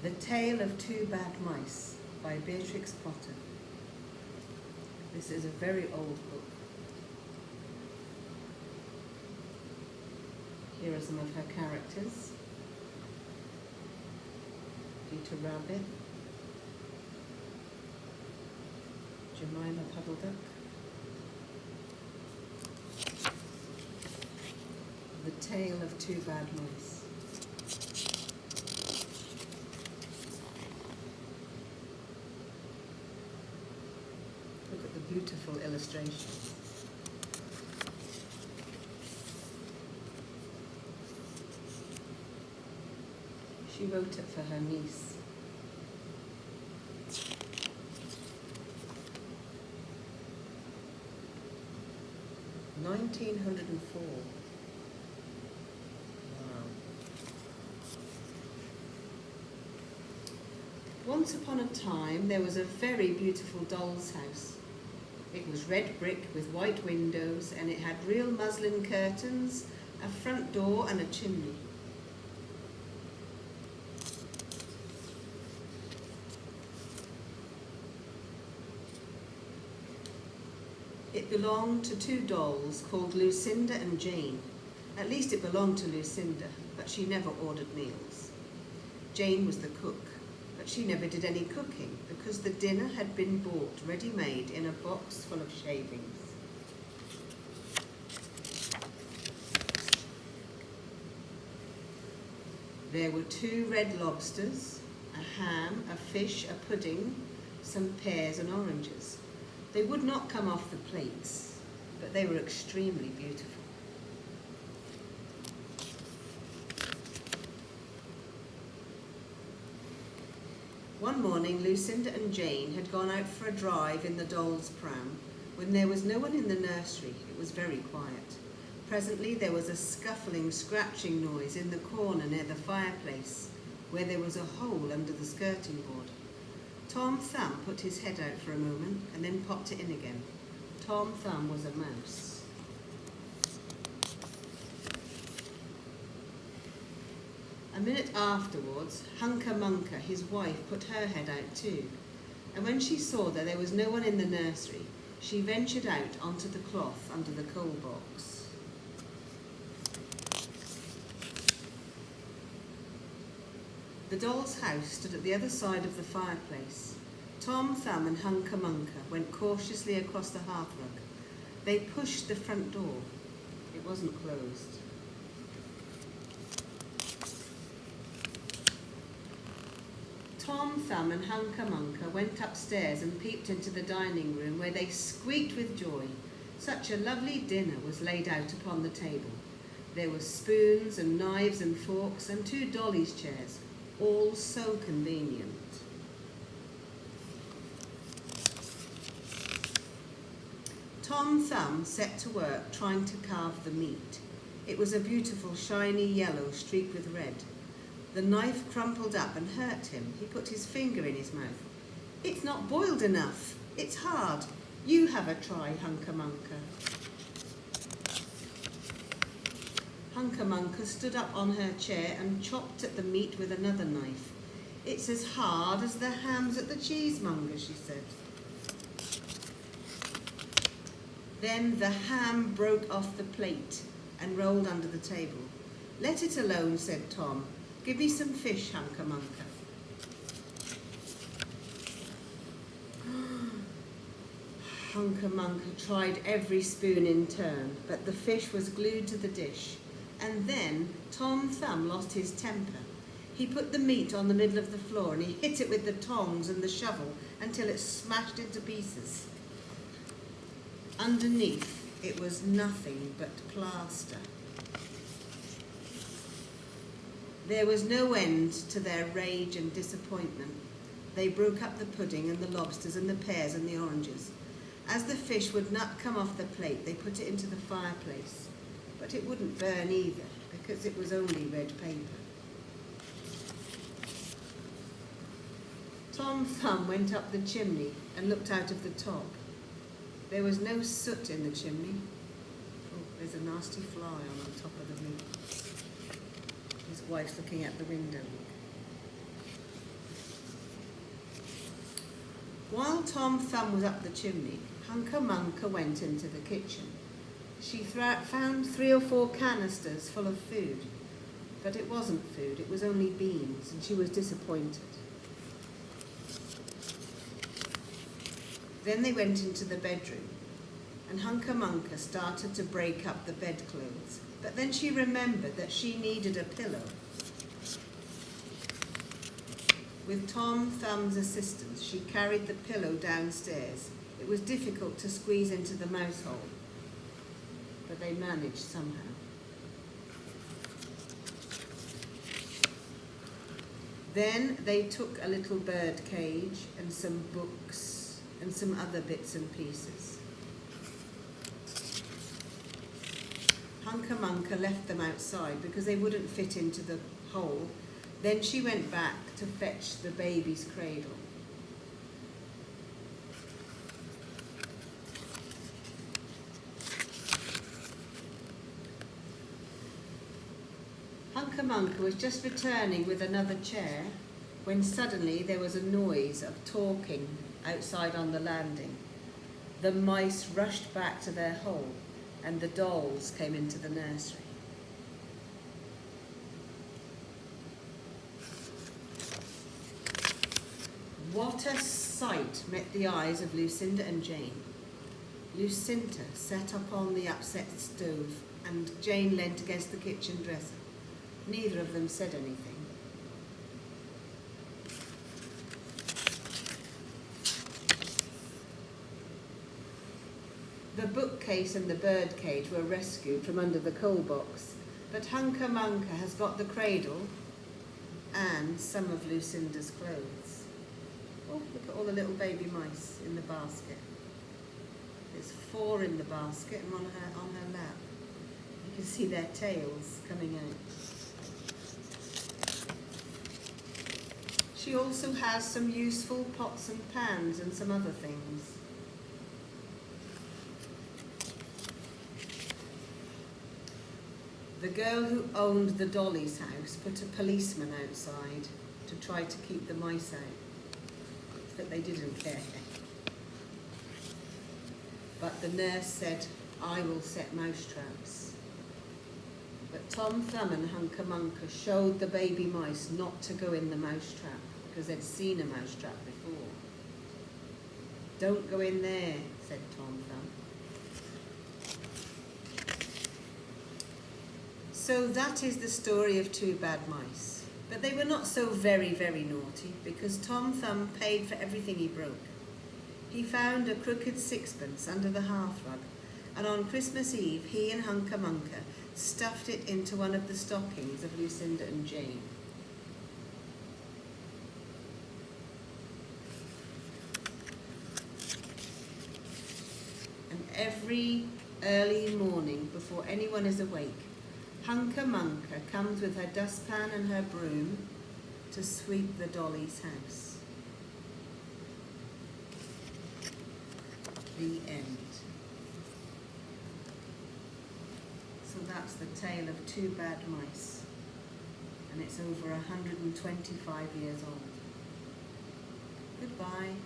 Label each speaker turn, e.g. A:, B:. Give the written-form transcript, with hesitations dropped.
A: The Tale of Two Bad Mice by Beatrix Potter. This is a very old book. Here are some of her characters. Peter Rabbit, Jemima Puddle Duck, The Tale of Two Bad Mice. Look at the beautiful illustrations. She wrote it for her niece. Wow. 1904. Once upon a time, there was a very beautiful doll's house. It was red brick with white windows, and it had real muslin curtains, a front door and a chimney. It belonged to two dolls called Lucinda and Jane. At least it belonged to Lucinda, but she never ordered meals. Jane was the cook, but she never did any cooking because the dinner had been bought ready-made in a box full of shavings. There were 2 red lobsters, a ham, a fish, a pudding, some pears and oranges. They would not come off the plates, but they were extremely beautiful. One morning, Lucinda and Jane had gone out for a drive in the doll's pram when there was no one in the nursery. It was very quiet. Presently, there was a scuffling, scratching noise in the corner near the fireplace, where there was a hole under the skirting board. Tom Thumb put his head out for a moment and then popped it in again. Tom Thumb was a mouse. A minute afterwards, Hunca Munca, his wife, put her head out too, and when she saw that there was no one in the nursery, she ventured out onto the cloth under the coal box. The doll's house stood at the other side of the fireplace. Tom Thumb and Hunca Munca went cautiously across the hearthrug. They pushed the front door. It wasn't closed. Tom Thumb and Hunca Munca went upstairs and peeped into the dining room, where they squeaked with joy. Such a lovely dinner was laid out upon the table. There were spoons and knives and forks and 2 dolly's chairs, all so convenient. Tom Thumb set to work trying to carve the meat. It was a beautiful shiny yellow streaked with red. The knife crumpled up and hurt him. He put his finger in his mouth. "It's not boiled enough. It's hard. You have a try, Hunca Munca." Hunca Munca stood up on her chair and chopped at the meat with another knife. "It's as hard as the hams at the cheesemonger," she said. Then the ham broke off the plate and rolled under the table. "Let it alone," said Tom. "Give me some fish, Hunca Munca." Hunca Munca tried every spoon in turn, but the fish was glued to the dish. And then Tom Thumb lost his temper. He put the meat on the middle of the floor and he hit it with the tongs and the shovel until it smashed into pieces. Underneath, it was nothing but plaster. There was no end to their rage and disappointment. They broke up the pudding and the lobsters and the pears and the oranges. As the fish would not come off the plate, they put it into the fireplace. But it wouldn't burn either, because it was only red paper. Tom Thumb went up the chimney and looked out of the top. There was no soot in the chimney. Oh, there's a nasty fly on the top of the meat. His wife's looking out the window. While Tom Thumb was up the chimney, Hunca Munca went into the kitchen. She found 3 or 4 canisters full of food, but it wasn't food, it was only beans, and she was disappointed. Then they went into the bedroom, and Hunca Munca started to break up the bedclothes, but then she remembered that she needed a pillow. With Tom Thumb's assistance, she carried the pillow downstairs. It was difficult to squeeze into the mouse hole, but they managed somehow. Then they took a little bird cage and some books and some other bits and pieces. Hunca Munca left them outside because they wouldn't fit into the hole. Then she went back to fetch the baby's cradle. Hunca Munca was just returning with another chair when suddenly there was a noise of talking outside on the landing. The mice rushed back to their hole and the dolls came into the nursery. What a sight met the eyes of Lucinda and Jane. Lucinda sat up on the upset stove and Jane leant against the kitchen dresser. Neither of them said anything. The bookcase and the bird cage were rescued from under the coal box, but Hunca Munca has got the cradle and some of Lucinda's clothes. Oh, look at all the little baby mice in the basket. There's 4 in the basket and one on her lap. You can see their tails coming out. She also has some useful pots and pans and some other things. The girl who owned the Dolly's house put a policeman outside to try to keep the mice out. But they didn't care. But the nurse said, "I will set mouse traps." But Tom Thumb and Hunca Munca showed the baby mice not to go in the mouse trap because they'd seen a mouse trap before. "Don't go in there," said Tom Thumb. So that is the story of 2 bad mice. But they were not so very, very naughty because Tom Thumb paid for everything he broke. He found a crooked 6pence under the hearthrug, and on Christmas Eve he and Hunca Munca stuffed it into one of the stockings of Lucinda and Jane. And every early morning before anyone is awake, Hunca Munca comes with her dustpan and her broom to sweep the Dolly's house. The end. So that's the tale of 2 bad mice, and it's over 125 years old. Goodbye.